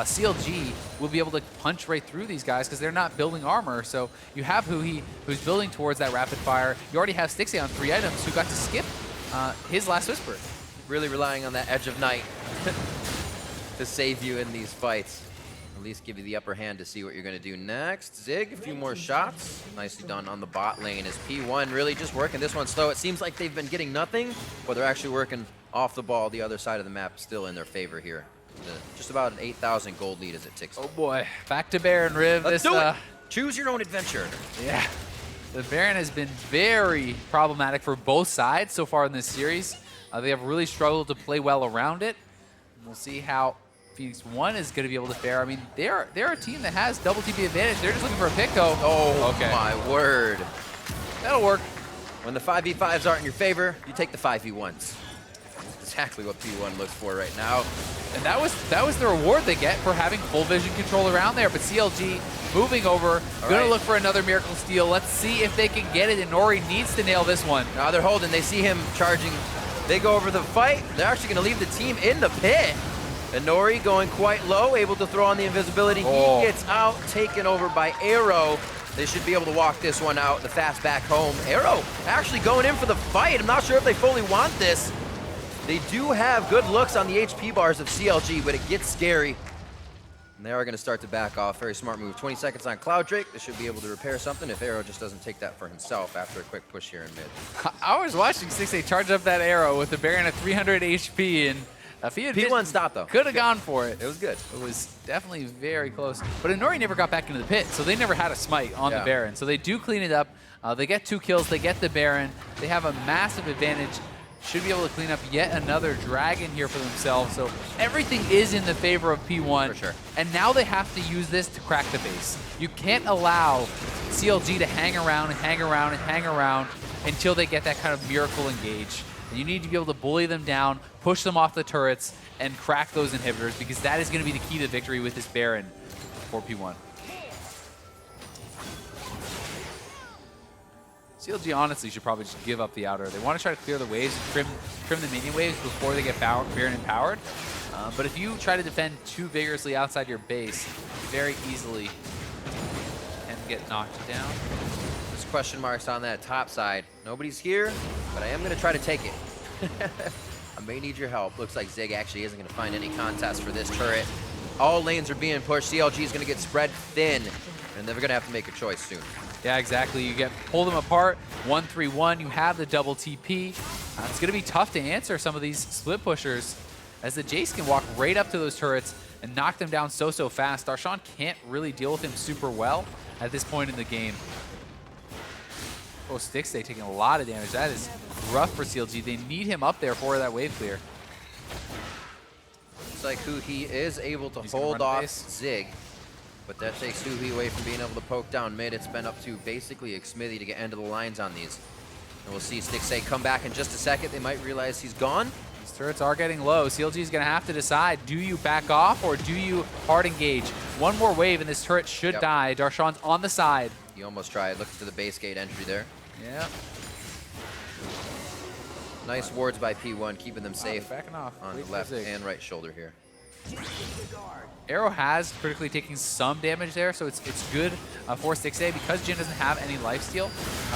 Speaker 3: CLG will be able to punch right through these guys because they're not building armor. So you have Huhi, who's building towards that rapid fire. You already have Stixie on 3 items who got to skip his Last Whisper.
Speaker 2: Really relying on that Edge of Night to save you in these fights. At least give you the upper hand to see what you're going to do next. Zig, a few more shots. Nicely done on the bot lane as P1 really just working this one slow. It seems like they've been getting nothing, but they're actually working off the ball. The other side of the map still in their favor here. Just about an 8,000 gold lead as it ticks.
Speaker 3: Oh boy, back to Baron, Riv.
Speaker 2: Let's do it. Choose your own adventure.
Speaker 3: Yeah, the Baron has been very problematic for both sides so far in this series. They have really struggled to play well around it. We'll see how Phoenix 1 is going to be able to fare. I mean, they're a team that has double TP advantage. They're just looking for a pick, though.
Speaker 2: Oh, my word.
Speaker 3: That'll work.
Speaker 2: When the 5v5s aren't in your favor, you take the 5v1s. That's exactly what P1 looks for right now.
Speaker 3: And that was the reward they get for having full vision control around there. But CLG moving over, gonna look for another miracle steal. Let's see if they can get it, and Nori needs to nail this one.
Speaker 2: Now they're holding, they see him charging. They go over the fight. They're actually gonna leave the team in the pit. And Nori going quite low, able to throw on the invisibility. He gets out, taken over by Arrow. They should be able to walk this one out, the fast back home. Arrow actually going in for the fight. I'm not sure if they fully want this. They do have good looks on the HP bars of CLG, but it gets scary. And they are going to start to back off. Very smart move. 20 seconds on Cloud Drake. They should be able to repair something if Arrow just doesn't take that for himself after a quick push here in mid.
Speaker 3: I was watching 6A charge up that Arrow with the Baron at 300 HP, and if he had
Speaker 2: P1 stopped though.
Speaker 3: Could have gone for it.
Speaker 2: It was good.
Speaker 3: It was definitely very close. But Inori never got back into the pit, so they never had a smite on the Baron. So they do clean it up. They get 2 kills. They get the Baron. They have a massive advantage. Should be able to clean up yet another dragon here for themselves. So everything is in the favor of P1.
Speaker 2: For sure.
Speaker 3: And now they have to use this to crack the base. You can't allow CLG to hang around and hang around and hang around until they get that kind of miracle engage. And you need to be able to bully them down, push them off the turrets, and crack those inhibitors, because that is going to be the key to victory with this Baron for P1. CLG honestly should probably just give up the outer. They want to try to clear the waves, trim the minion waves before they get Baron empowered. But if you try to defend too vigorously outside your base, very easily can get knocked down.
Speaker 2: There's question marks on that top side. Nobody's here, but I am going to try to take it. I may need your help. Looks like Zig actually isn't going to find any contest for this turret. All lanes are being pushed. CLG is going to get spread thin, and they're going to have to make a choice soon.
Speaker 3: Yeah, exactly. You pull them apart, 1-3-1. You have the double TP. It's going to be tough to answer some of these split pushers, as the Jace can walk right up to those turrets and knock them down so fast. Darshan can't really deal with him super well at this point in the game. Oh, Stixay taking a lot of damage. That is rough for CLG. They need him up there for that wave clear.
Speaker 2: Looks like Huhi is able to hold off Zig, but that takes Huhi away from being able to poke down mid. It's been up to basically Xmithy to get end of the lines on these. And we'll see Stixay come back in just a second. They might realize he's gone.
Speaker 3: These turrets are getting low. CLG is going to have to decide, do you back off or do you hard engage? One more wave and this turret should die. Darshan's on the side.
Speaker 2: He almost tried looking for the base gate entry there.
Speaker 3: Yeah.
Speaker 2: Nice wards by P1, keeping them safe
Speaker 3: backing off
Speaker 2: on the left and right shoulder here.
Speaker 3: Arrow has critically taking some damage there, so it's good for 6A because Jin doesn't have any lifesteal.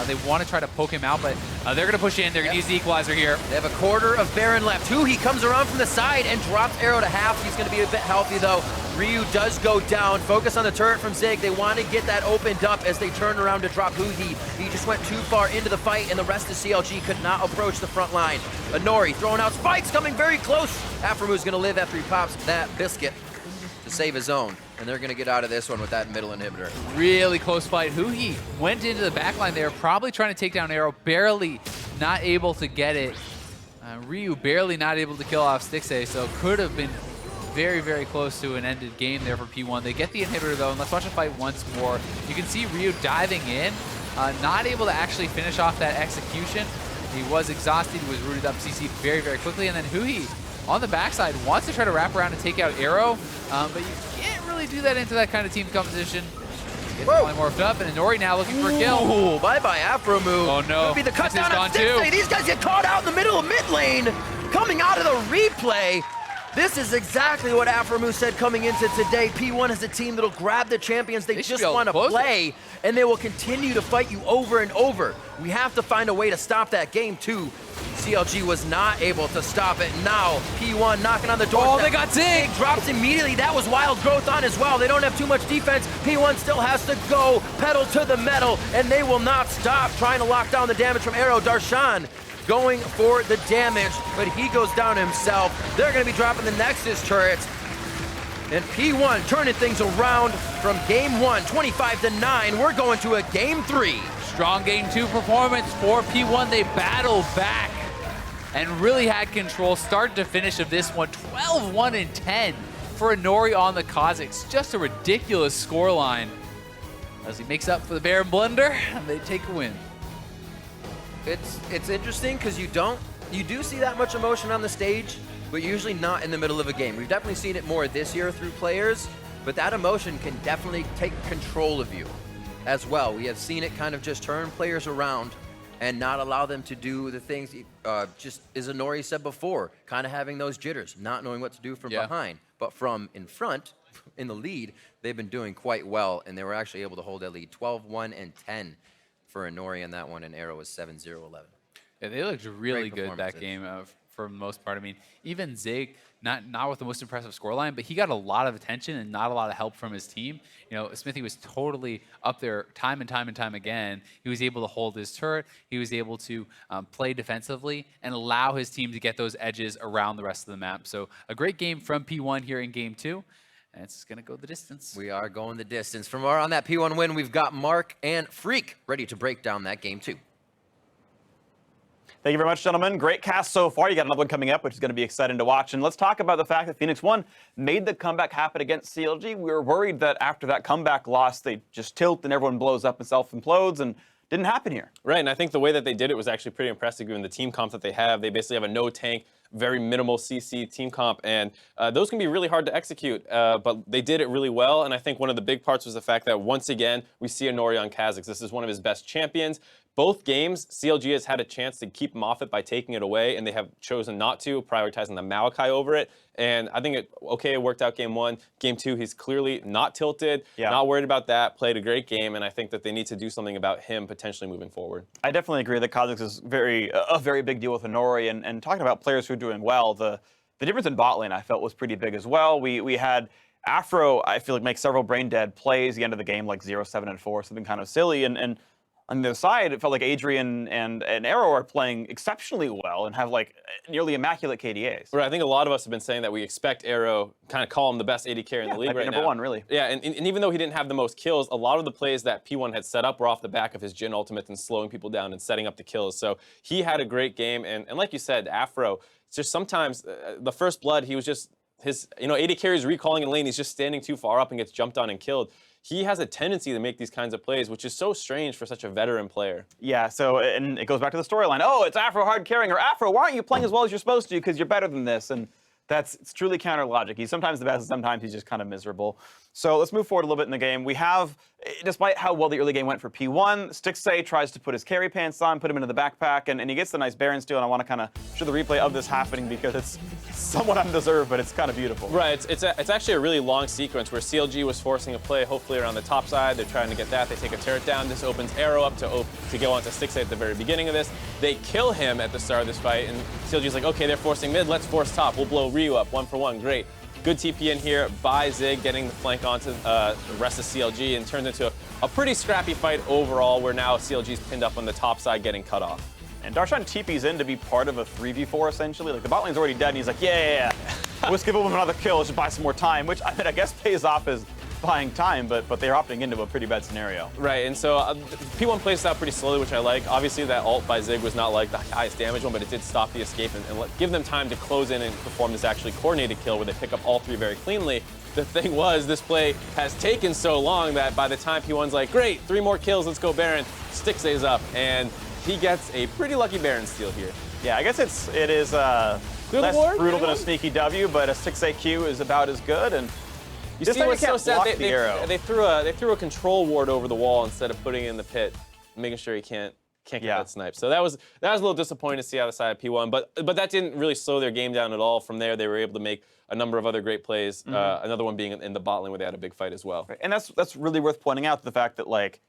Speaker 3: They want to try to poke him out, but they're going to push in. They're going to use the equalizer here.
Speaker 2: They have a quarter of Baron left. He comes around from the side and drops Arrow to half. He's going to be a bit healthy, though. Ryu does go down. Focus on the turret from Zig. They want to get that opened up as they turn around to drop Huhi. He just went too far into the fight, and the rest of CLG could not approach the front line. Nori throwing out spikes, coming very close. Aphromu's going to live after he pops that biscuit to save his own, and they're going to get out of this one with that middle inhibitor.
Speaker 3: Really close fight. Huhi went into the backline there, probably trying to take down Arrow, barely not able to get it. Ryu barely not able to kill off Stixay, so could have been very close to an ended game there for P1. They get the inhibitor though, and let's watch the fight once more. You can see Ryu diving in, not able to actually finish off that execution. He was exhausted, he was rooted up CC very quickly, and then Huhi on the backside wants to try to wrap around and take out Arrow, but you can't really do that into that kind of team composition. Gets polymorphed up, and Inori now looking for a kill.
Speaker 2: Ooh, bye-bye Aphromu.
Speaker 3: Oh no,
Speaker 2: Could be the cut down on
Speaker 3: too.
Speaker 2: These guys get caught out in the middle of mid lane. Coming out of the replay. This is exactly what Aphromu said coming into today. P1 is a team that'll grab the champions they just want to play, and they will continue to fight you over and over. We have to find a way to stop that game too. CLG was not able to stop it. Now P1 knocking on the door.
Speaker 3: Oh, they got Zig.
Speaker 2: Drops immediately. That was wild growth on as well. They don't have too much defense. P1 still has to go pedal to the metal, and they will not stop trying to lock down the damage from Arrow. Darshan going for the damage, but he goes down himself. They're going to be dropping the Nexus turrets. And P1 turning things around from game 1, 25-9. We're going to a game 3.
Speaker 3: Strong game 2 performance for P1. They battled back and really had control start to finish of this one. 12-1-10. for Inori on the Kazakhs. Just a ridiculous scoreline as he makes up for the Baron blunder, and they take a win.
Speaker 2: It's interesting because you do see that much emotion on the stage, but usually not in the middle of a game. We've definitely seen it more this year through players, but that emotion can definitely take control of you as well. We have seen it kind of just turn players around and not allow them to do the things, just as Inori said before, kind of having those jitters, not knowing what to do from behind. But from in front, in the lead, they've been doing quite well, and they were actually able to hold that lead 12-1 and 10 for Inori on that one, and Arrow was 7-0-11.
Speaker 3: Yeah, they looked really good that game for the most part. I mean, even Zig, not with the most impressive scoreline, but he got a lot of attention and not a lot of help from his team. You know, Smithy was totally up there time and time again. He was able to hold his turret. He was able to play defensively and allow his team to get those edges around the rest of the map. So a great game from P1 here in Game 2. And it's going to go the distance.
Speaker 2: We are going the distance. From on that P1 win, we've got Mark and Freak ready to break down that Game 2.
Speaker 4: Thank you very much, gentlemen. Great cast so far. You got another one coming up, which is going to be exciting to watch. And let's talk about the fact that Phoenix 1 made the comeback happen against CLG. We were worried that after that comeback loss, they just tilt and everyone blows up and self-implodes, and didn't happen here.
Speaker 5: Right, and I think the way that they did it was actually pretty impressive given the team comp that they have. They basically have a no-tank, very minimal CC team comp, and those can be really hard to execute, but they did it really well, and I think one of the big parts was the fact that once again, we see Inori on Kazakhs. This is one of his best champions. Both games, CLG has had a chance to keep him off it by taking it away, and they have chosen not to, prioritizing the Maokai over it. And I think it worked out Game 1. Game 2, he's clearly not tilted, not worried about that, played a great game, and I think that they need to do something about him potentially moving forward.
Speaker 4: I definitely agree that Kazakhs is a very big deal with Inori, and talking about players who are doing well, the difference in bot lane I felt was pretty big as well. We had Afro, I feel like, make several brain dead plays at the end of the game, like 0-7 and 4, something kind of silly, and on the other side, it felt like Adrian and Arrow are playing exceptionally well and have like nearly immaculate KDAs.
Speaker 5: Right, I think a lot of us have been saying that we expect Arrow, kind of call him the best AD carry in the league right now.
Speaker 4: #1, really.
Speaker 5: Yeah, and even though he didn't have the most kills, a lot of the plays that P1 had set up were off the back of his Jhin ultimate and slowing people down and setting up the kills. So he had a great game, and like you said, Afro, it's just sometimes the first blood, he was just, AD carry is recalling in lane, he's just standing too far up and gets jumped on and killed. He has a tendency to make these kinds of plays, which is so strange for such a veteran player.
Speaker 4: Yeah, so, and it goes back to the storyline. Oh, it's Afro hard carrying, or Afro, why aren't you playing as well as you're supposed to because you're better than this? And it's truly counter logic. He's sometimes the best, and sometimes he's just kind of miserable. So let's move forward a little bit in the game. We have, despite how well the early game went for P1, Stixay tries to put his carry pants on, put him into the backpack, and he gets the nice Baron steal, and I want to kind of show the replay of this happening because it's somewhat undeserved, but it's kind of beautiful.
Speaker 5: Right, it's actually a really long sequence where CLG was forcing a play, hopefully around the top side. They're trying to get that. They take a turret down. This opens Arrow up to go onto Stixay at the very beginning of this. They kill him at the start of this fight, and CLG's like, okay, they're forcing mid. Let's force top. We'll blow Ryu up 1-for-1. Great. Good TP in here by Zig, getting the flank onto the rest of CLG, and turns into a pretty scrappy fight overall, where now CLG's pinned up on the top side, getting cut off.
Speaker 4: And Darshan TP's in to be part of a 3v4, essentially. Like, the bot lane's already dead, and he's like, yeah. Let's give him another kill. Let's just buy some more time, which, I mean, I guess pays off as buying time, but they're opting into a pretty bad scenario.
Speaker 5: Right, and so P1 plays this out pretty slowly, which I like. Obviously, that ult by Zig was not like the highest damage one, but it did stop the escape and give them time to close in and perform this actually coordinated kill where they pick up all three very cleanly. The thing was, this play has taken so long that by the time P1's like, great, 3 more kills, let's go Baron, Stixay's up, and he gets a pretty lucky Baron steal here.
Speaker 4: Yeah, I guess it is less brutal than a sneaky W, but a 6 Q is about as good. And
Speaker 5: you see what's so sad? They threw a control ward over the wall instead of putting it in the pit, making sure he can't get that snipe. So that was a little disappointing to see out of the side of P1, but that didn't really slow their game down at all. From there, they were able to make a number of other great plays. Another one being in the bot lane where they had a big fight as well.
Speaker 4: Right. And that's really worth pointing out, the fact that, like,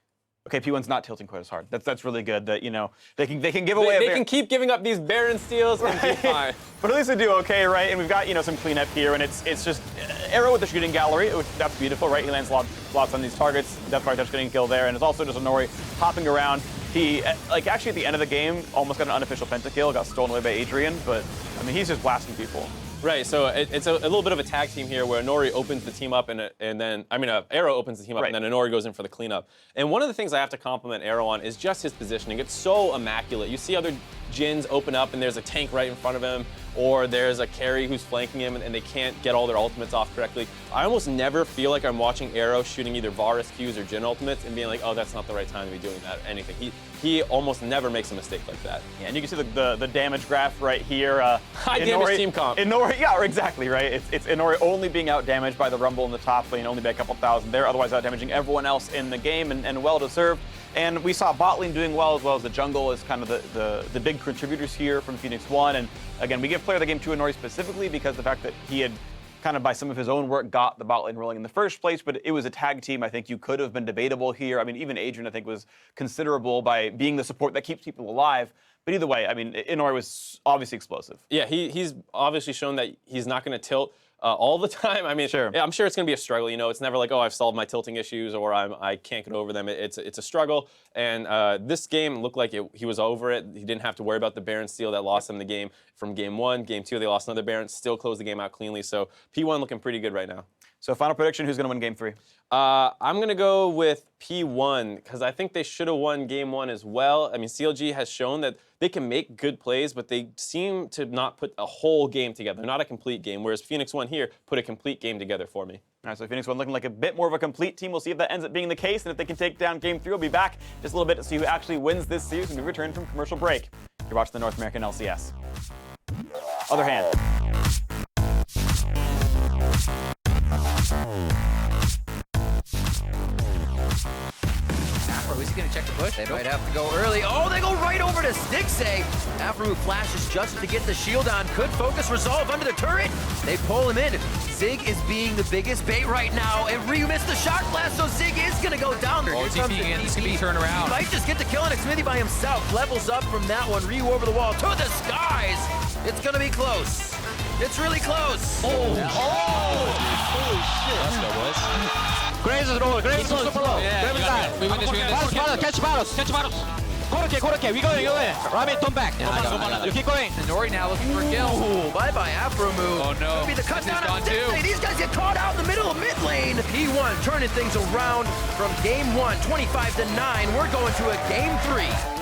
Speaker 4: okay, P1's not tilting quite as hard. That's really good. That, you know, they can give away.
Speaker 5: They can keep giving up these Baron steals and be fine.
Speaker 4: But at least they do okay, right? And we've got, some cleanup here, and it's just Arrow with the shooting gallery. That's beautiful, right? He lands lots on these targets. Death Fire Touch getting kill there, and it's also just Inori hopping around. He, actually at the end of the game, almost got an unofficial pentakill, got stolen away by Adrian, but I mean, he's just blasting people.
Speaker 5: Right, so it's a little bit of a tag team here where Inori opens the team up and then Arrow opens the team up and then Inori goes in for the cleanup. And one of the things I have to compliment Arrow on is just his positioning. It's so immaculate. You see other Jins open up and there's a tank right in front of him, or there's a carry who's flanking him and they can't get all their ultimates off correctly. I almost never feel like I'm watching Arrow shooting either Varus Qs or Jhin ultimates and being like, oh, that's not the right time to be doing that or anything. He almost never makes a mistake like that.
Speaker 4: Yeah, and you can see the damage graph right here.
Speaker 5: High damage team comp.
Speaker 4: Inori, yeah, exactly, right? It's Inori only being out damaged by the Rumble in the top lane, only by a couple thousand there, otherwise out damaging everyone else in the game, and well deserved. And we saw bot lane doing well as the jungle is kind of the big contributors here from Phoenix 1. And again, we give player of the game to Inori specifically because the fact that he had kind of by some of his own work got the bot lane rolling in the first place, but it was a tag team. I think you could have been debatable here. I mean, even Adrian, I think, was considerable by being the support that keeps people alive. But either way, I mean, Inori was obviously explosive.
Speaker 5: Yeah, he's obviously shown that he's not going to tilt all the time. I mean,
Speaker 4: sure.
Speaker 5: Yeah, I'm sure it's going to be a struggle. You know, it's never like, oh, I've solved my tilting issues or I can't get over them. It's a struggle. And this game looked like he was over it. He didn't have to worry about the Baron steal that lost him the game from game 1. Game 2, they lost another Baron, still closed the game out cleanly. So P1 looking pretty good right now.
Speaker 4: So final prediction, who's going to win game 3?
Speaker 5: I'm going to go with P1 because I think they should have won game 1 as well. I mean, CLG has shown that they can make good plays, but they seem to not put a whole game together, not a complete game, whereas Phoenix 1 here put a complete game together for me.
Speaker 4: All right, so Phoenix 1 looking like a bit more of a complete team. We'll see if that ends up being the case, and if they can take down game 3, we'll be back just a little bit to see who actually wins this series when we return from commercial break. You're watching the North American LCS. Other hand.
Speaker 2: Is he going to check the push? They might have to go early. Oh, they go right over to Stixay. Afro flashes just to get the shield on. Could focus resolve under the turret. They pull him in. Zig is being the biggest bait right now. And Ryu missed the shot blast, so Zig is going to go down.
Speaker 3: Oh, TP again. This could be turned around.
Speaker 2: He might just get the kill on Xmithy by himself. Levels up from that one. Ryu over the wall to the skies. It's going to be close. It's really close.
Speaker 3: Holy shit. Let's go, boys.
Speaker 6: Graves is low, Graves is super low.
Speaker 3: Yeah, we win this.
Speaker 6: Catch battles. Koroke, we go in. Ramen, turn back. You keep going.
Speaker 2: Nori now looking for a kill. Ooh, bye-bye Afro move.
Speaker 3: Oh no,
Speaker 2: Could be the cut
Speaker 3: this is
Speaker 2: down
Speaker 3: gone
Speaker 2: on
Speaker 3: too.
Speaker 2: Stixay. These guys get caught out in the middle of mid lane. P1 turning things around from game 1, 25-9. We're going to a game 3.